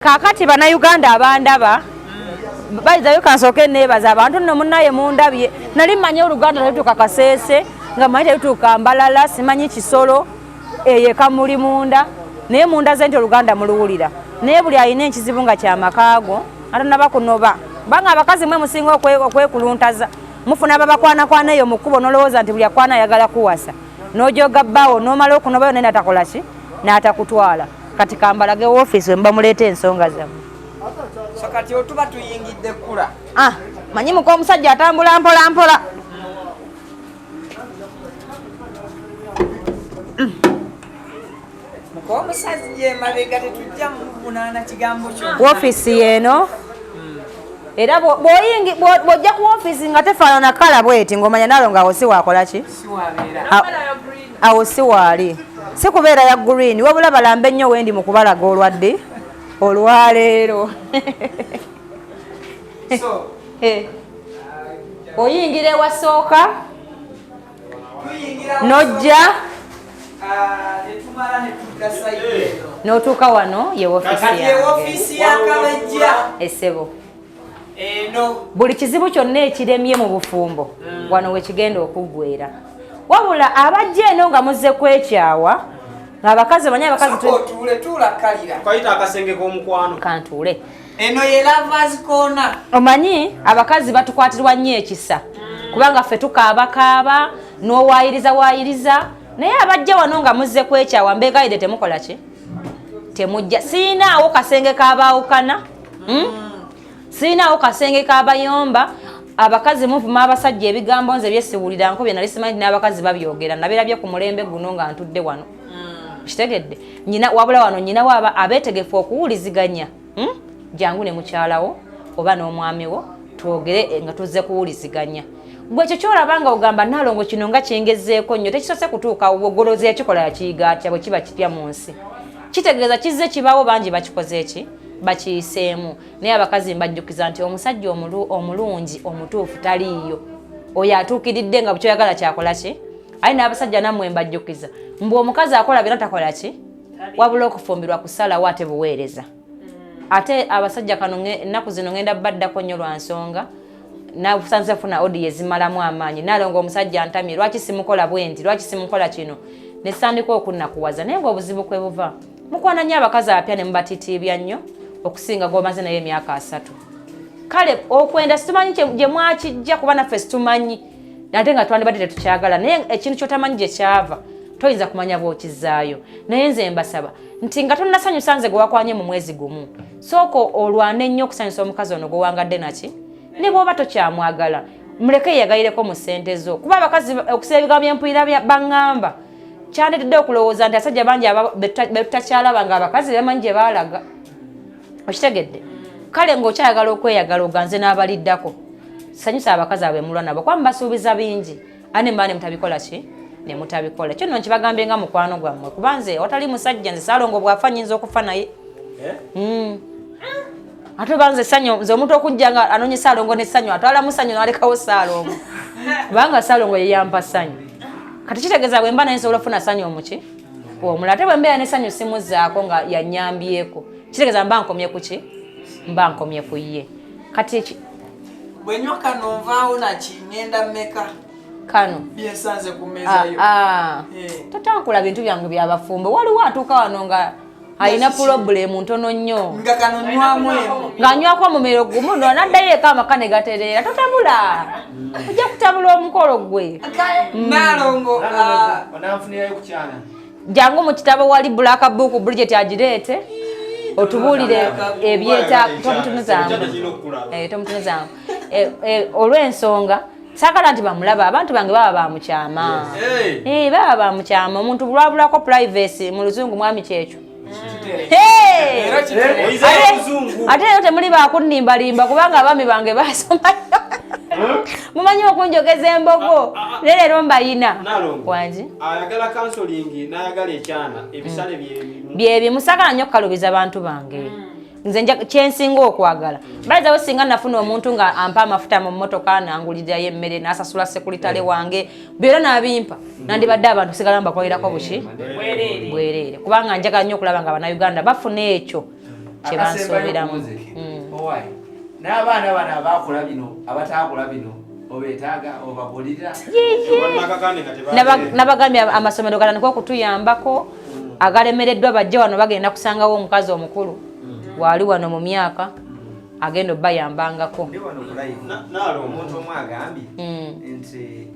Kakati bannayuganda abandaba bayizayo kansoke nebaza abantu nno munnaye mundabye nali mmanyi Oluganda terutuuka Kaseese nga mmanyi terutuuka Mbalala simanyi Kisolo eyo Kamuli munda naye munda ze nti Oluganda muluwulira naye buli alina ekizibu nga kyamakaago atanaba kunoba banga abakazi mwe musinga okwekuluntaza mufuna babakwana eyo mu kkubo nolowooza nti buli akwana ayagala kuwasa n'ojoga bbaawo n'omala okunobayo naye natakola ki n'atakutwala kati kambalage Wofisi mba muleta ensonga zammwe. So kati otuba tuyingidde kula. Manyi muko omusajja atambula mpola mpola. Muko omusajja mabega tetujja munana kigambo kyo. Wofisi eno. Era boyingi bojja ku Wofisi nga tefaanana kala bweti ngomanya Nalongo awo si wakola ki? Si wabeera. Awo si wali. Si kubeera ya green wabula balambe nnyo wendi mu kubalaga olwadde olwaleero. So oyingire wasooka nojja netumala netuuka sayidi n'otuuka wano ye Wofisi yakabejja essebo eno buli kizibu kyonna ekiremye mu bufumbo wano wekigenda okuggwera wabula abajja eno nga muzze kwekyawa ng'abakazi banyi abakazi tuulakalira kayita akasenge k'omukwano kantuule eno ye Lovers Corner. omanyi abakazi batukwatirwa nnyo ekisa kubanga ffe tukaabakaaba n'owaayiriza naye abajja wano nga muzze kwekyawa mbeegayire temukola ki temujja siinaawo kasenge kabaawukana siinaawo kasenge kabayomba abakazi muvuma abasajja ebigambo nze byesiwulira nko bye nali simanyi n'abakazi babyogera nabirabye ku mulembe guno nga ntudde wano kitegedde nyina wabula wano nyina waaba abeetegefu okuwuliziganya jangu ne mukyalawo oba n'omwami wo twogere nga tuzze kuwuliziganya gwe ekyo kyolaba nga ogamba Nalongo kino nga kyengezeeko nnyo tekisose kutuuka obugolozi ekikola yakiyiga atya bwe kiba kipya mu nsi kitegeeza kizze kibaawo bangi bakikoze eki bakiyiseemu naye abakazi mbajjukiza nti omusajja omulungi omutuufu taliiyo oyo atuukiridde nga bukyoyagala kyakola ki ayi n'abasajja nammwe mbajjukiza mbwe omukazi akola byonna takola ki wabula okufumbirwa kusalawo ate buweereza ate abasajja kano ennaku zino ngenda baddako nnyo lwa nsonga nabusanze funa odi ezimalamu amaanyi Nalongo omusajja ntamye lwaki simukola bwenti lwaki simukola kino nesandika okunnakuwaza naye ng'obuzibu kwe buva mukwana nnyo abakazi apya ne mubatitiibya nnyo okusinga g'omaze naye emyaka 3 kale okwenda situmanyi gye mwakijja kuba naffe situmanyi ate nga twandibadde tetukyagala naye ekintu kyotamanyi gye kyava toyinza kumanya bw'okizaayo naye nze mbasaba nti nga tonnasanyusa nze gwe wakwanye mu mwezi gumu sooka olwane nnyo okusanyusa omukazi ono gwewangadde naki ne bw'oba tokyamwagala muleke yeyagayireko mu ssente zo kuba abakazi okusiba ebigambo by'empulira baŋŋamba kyandetedde okulowooza nti asajja bangi betutakyalaba nga abakazi bamanyi gye baalaga okitegedde kale ng'okyayagala okweyagala oganze n'abaliddako sanyusa abakazi abwe mulwa nabo kuba mubasuubiza bingi ane mbaane mutabikola ki ne mutabikola kyo nno nkibagambye nga mukwano gwammwe kuba nze watali musajja nze Nalongo bw'afa nyinza okufa naye ate banze sanyo nze omuntu okujja nga anonye Nalongo n'essanyu atwala mu ssanyu n'alekawo Nalongo kubanga Nalongo ye yampa ssanyu kati kitegeeza bwe mba naye nsobola okufuna ssanyu omuki omula ate bwe mbeera n'essanyu simuzzaako nga yannyambyeko kitegeeza mba nkomye ku ki mba nkomye ku ye kati bwe nywa kano nvaawo naki ngenda mmeka kano byensanze ku mmeeza yo totankula bintu byange byabafumbo waliwo atuuka wano nga alina pulobulemu ntono nnyo nga kano nywamu eno ng'anywako omumiro gumu no n'addayo eka amaka ne gatereera totabula ojja kutabula omukolo gwe Nalongo onanfunirayo ku kyana jangu mu kitabo wali Black Book Bridget agireete otubuulire ebyetaago tomutunuzaamu olw'ensonga saagala nti bamulaba abantu bange baba bamukyama baba bamukyama omuntu bulwabulako privacy mu luzungu mwami kyekyo ate eyo temuli bakunnimbalimba kubanga abaami bange basoma mumanyi okunjogeza embogo leero mbayina wangi ayagala counseling n'ayagala ekyana ebisale byebimu saagala nnyo okukalubiza abantu bange nze kyensinga okwagala bayizawo singa nafuna omuntu nga ampa amafuta mu mmotoka nangulirayo emmere n'asasula sekulitale wange byonna n'abimpa nandibadde abantu sigala mbakolirako buki bwereere kubanga njagala nnyo okulaba nga Bannayuganda bafuna ekyo kye bansuubiramu. Owai n'abaana bano abaakola bino abataakola bino obeetaaga obabulira nabagambye amasomero galaniko okutuyambako agalemereddwa bajje wano bagenda kusangawo omukazi omukulu waali wano mu myaka agenda obbayambangako. Naalo omuntu omu agambye nti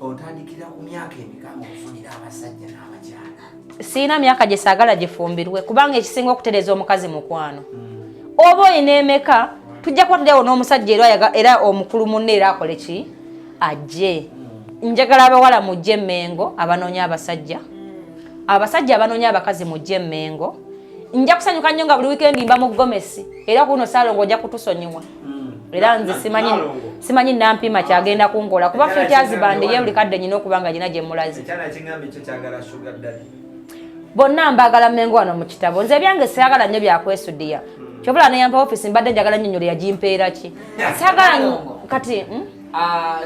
otandikira ku myaka emikaaga okufunira abasajja n'abakyala. Siina myaka gye saagala gifumbirwe kubanga ekisinga okutereeza omukazi mukwano. Oba olina emeka tujja kuba tulyawo n'omusajja era omukulu munne era akole ki ajje. Njagala abawala mujje Mmengo abanoonya abasajja, abasajja abanoonya abakazi mujje Mmengo. Nja kusanyuka nnyo nga buli weekend mba mu Gomesi era kuno Salongo ojja kutusonyiwa. Era nze simanyi nampima kyagenda kunkola kuba Futures Band ye buli kadde nyina okuba nga gina gye mulazi. Bonna mbagala Mmengo wano mu kitabo. Nze byange saagala nnyo byakwesuddiya. Kyobula n'eyampa Wofisi mbadde njagala nnyo nnyonnyola yagimpeera ki. Saagala kati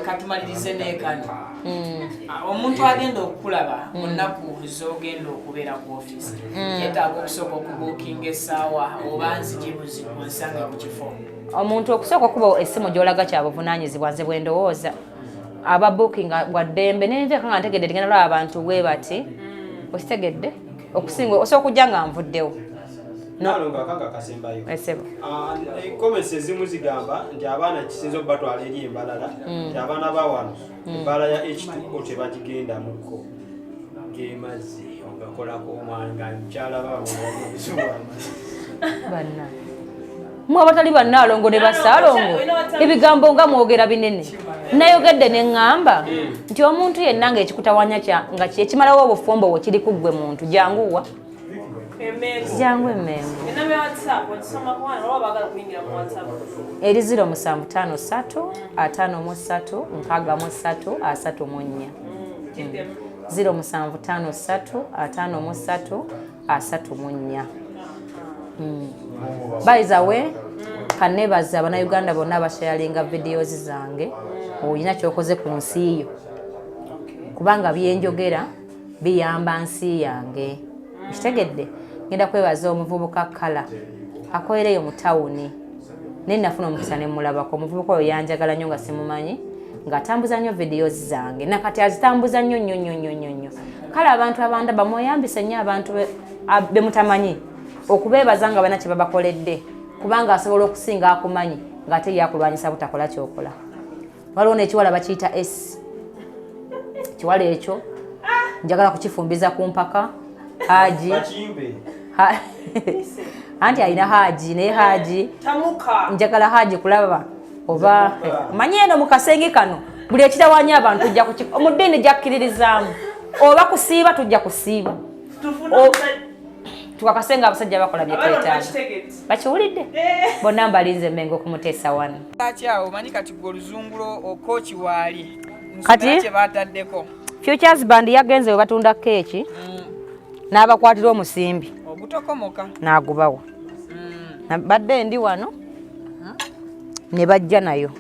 katumalirize n'ekano. Omuntu agenda okulaba mu nnaku z'ogenda okubeera ku Wofisi yeetaaga okusooka okubuukinga essaawa oba nzigibuzi onsange ku kifo. Omuntu okusooka okuba essimu gy'olaga kyabuvunaanyizibwa nze bwe ndowooza aba bookinga bwa ddembe nenteeka nga ntegedde tigenda laba abantu bwe bati okitegedde okusinga osooka okujja nga nvuddewo. Nalongo akanga kasembayo. Esebo. Comments ezimu zigamba nti abaana kisinzo batwala eri embalala nti abaana bawano embala ya H2O tebagigenda muko ng'emazzi ogakolako omwanga mukyala baabo banna mwe abatali bannaalongo ne basaalongo ebigambo nga mwogera binene nayogedde ne ŋŋamba nti omuntu yenna ng'ekikutawanya nga kyekimalawo obufumbo bwe kiri ku ggwe muntu janguwa jangu Emmengo eri 0753 53 63 34 0753 53 34. By the way, kanebaza Abannayuganda bonna abasharinga videos zange oyina kyokoze ku nsi yo kubanga byenjogera biyamba nsi yange. Kitegedde ngenda kwebaza omuvubuka Kala akolereyo mu tawuni nafuna omukisa ne mulabako omuvubuka oyo yanjagala nnyo nga simumanyi ng'atambuza nnyo videos zange nakati azitambuza nnyo. Kale abantu abanda bamweyambise nnyo abantu be mutamanyi okubeebaza nga balina kye babakoledde kubanga asobola okusinga akumanyi ng'ate yakulwanyisa butakola kyokola. Waliwo n'ekiwala bakiyita S. Kiwala ekyo njagala kukifumbiza ku mpaka Haji anti alina Haji naye Haji njagala Haji kulaba oba manyi eno mu kasenge kano buli ekitawanya abantu tujja mu ddiini jakkiririzaamu oba kusiiba tujja kusiiba tukakasenga abasajja bakola bye twetaaga bakiwulidde bonna mbalinze Mmengo kumuteesa wano akyawo manyi kati gwe oluzungulo okooki waali kati kye baataddeko Futures Band yagenze we batunda keeki n'abakwatira omusimbi obutokomoka n'agubawa badde ndi wano ne bajja nayo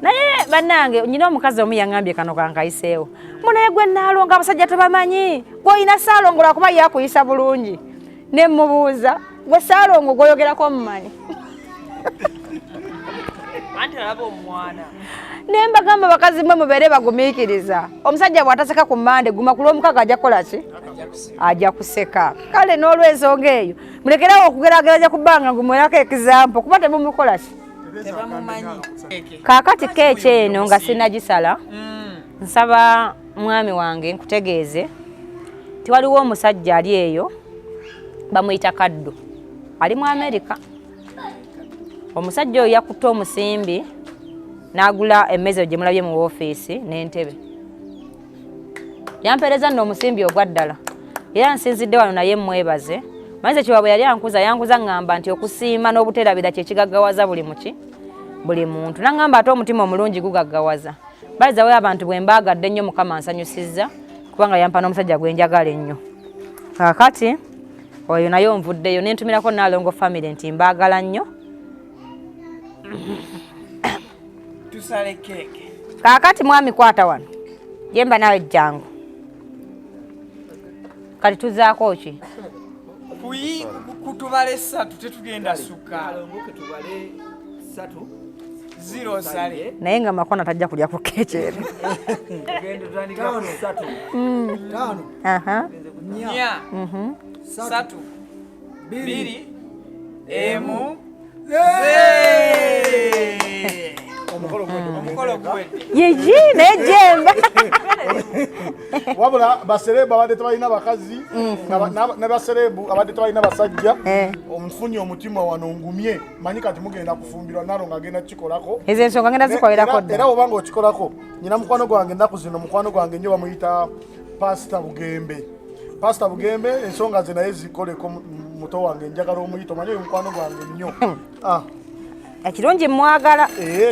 naye bannange nyina omukazi omu yaŋŋambye kano kankayiseewo munaye gwe Nalongo abasajja tebamanyi gw'olina Salongo lwakuba yakuyisa bulungi ne mubuuza gwe Salongo gw'oyogerako mumanyi anti alaba omwana ne mbagamba bakazi mmwe mubeere bagumiikiriza omusajja bw'ataseka ku Mmande guma ku Lwomukaga ajja kukola ki ajja kuseka kale n'olw'ensonga eyo mulekerawo okugeraageranya ku bbanga ngumwerako ekizampo kuba temumukola ki tebamumanyi kaakati keeki eno nga sinnagisala nsaba mwami wange nkutegeeze tiwaliwo omusajja ali eyo bamuyita Kaddu ali mu Amerika. Omusajja oyo yakutte omusimbi n'agula emmeza gye mulabye mu Wofisi n'entebe yampeereza nno omusimbi ogwa ddala era nsinzidde wano naye mwebaze manyize kiwabwe yali yankuza ŋŋamba nti okusiima n'obuteerabira kye kigaggawaza buli muntu naŋŋamba ate omutima omulungi gugaggawaza balizawo abantu bwe mbaagadde nnyo Mukama nsanyusizza kubanga yampa n'omusajja gwe njagala ennyo. Kaakati oyo naye onvuddeyo nentumirako Nalongo family nti mbaagala nnyo tusale keeke kaakati mwami kwata wano yemba nawe jangu kati tuzaako ki kutubale 3 tetugenda sukka Nalongo tubale 3 0 sale naye nga makona tajja kulya ku kecere tugende tutandika 3 5 aha nya 3 2 1 omukolo gwedde yeji nejemba wabula baserebu abadde tebalina bakazi ne baserebu abadde tebalina basajja omufunye omutima wano ngumye manyi kati mugenda kufumbirwa nalo ngagenda kikolako ezo ensonga ngenda zikolirako dda era obanga okikolako nyina mukwano gwange ennaku zino mukwano gwange nnyo bamuyita pasita bugembe ensonga ze naye zikoleko muto wange njagala omuyita omanyi oyo mukwano gwange nnyo ekirungi mwagala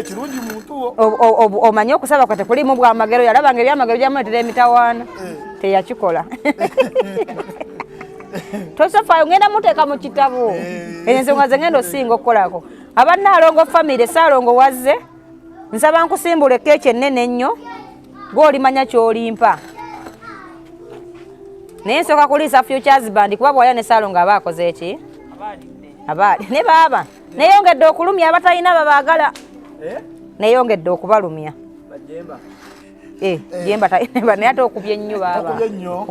kirungi muntu omanye okusaba kwe tekulimu bwamagero yalabanga ebyamagero byamuletera emitawaana teyakikola tosafaayo ngenda muteeka mu kitabo ensonga ze ngenda osinga okukolako Nalongo famire Saalongo wazze nsaba nkusimbula keeki ennene ennyo gw'olimanya ky'olimpa naye nsooka kuliisa Futures Band kuba bw'oya ne Saalongo aba akoze eki abaali ne baaba neyongedde okulumya abatalina babaagala neyongedde okubalumya jemba naye ate okubye nnyo baaba okubye nnyo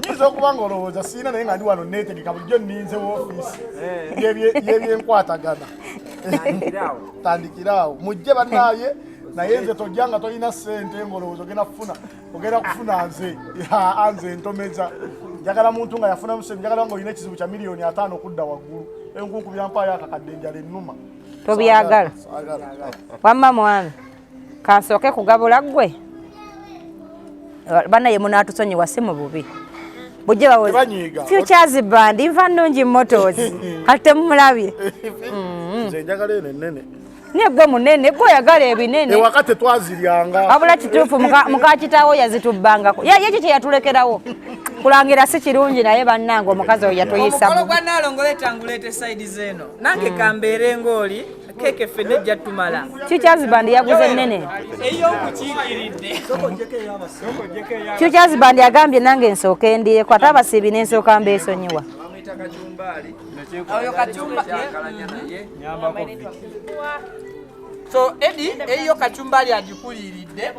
nyiza okuba nga olowooza siina naye nga ndi wano neetegeka bulijjo nninze Wofisi y'ebyenkwatagana tandikiraawo mujje bannaaye naye nze tojja nga tolina ssente ng'olowooza ogenda kufuna nze ntomeza njagala muntu nga yafunamu ssente njagala nga olina ekizibu kya miliyoni 5 okudda waggulu enkunku byampaayo akakadde enjala ennuma tobyagala wamma mwami kansooke kugabula ggwe banaye munaatusonyiwa si mu bubi bujje bawe Futures Band nva nnungi motors kati temumulabye nze njagala eno ennene naye gwe munene gwe oyagala ebinene ewaka tetwaziryanga wabula kituufu mukakitaawo yazitubbangako ye kiki yatulekerawo kulangira si kirungi naye bannange omukazi oyo yatuyisa omukolo gwa Nalongo leeta ngulete side zeno nange kambeere ng'oli keke ffenna ejja tumala Futures Band yaguze ennene ey'okukiikiridde Futures Band yagambye nange nsooka endyeko ate abasiibi n'ensooka mbeesonyiwa oyo kacumba so Eddie eyo kacumbali agikuliiridde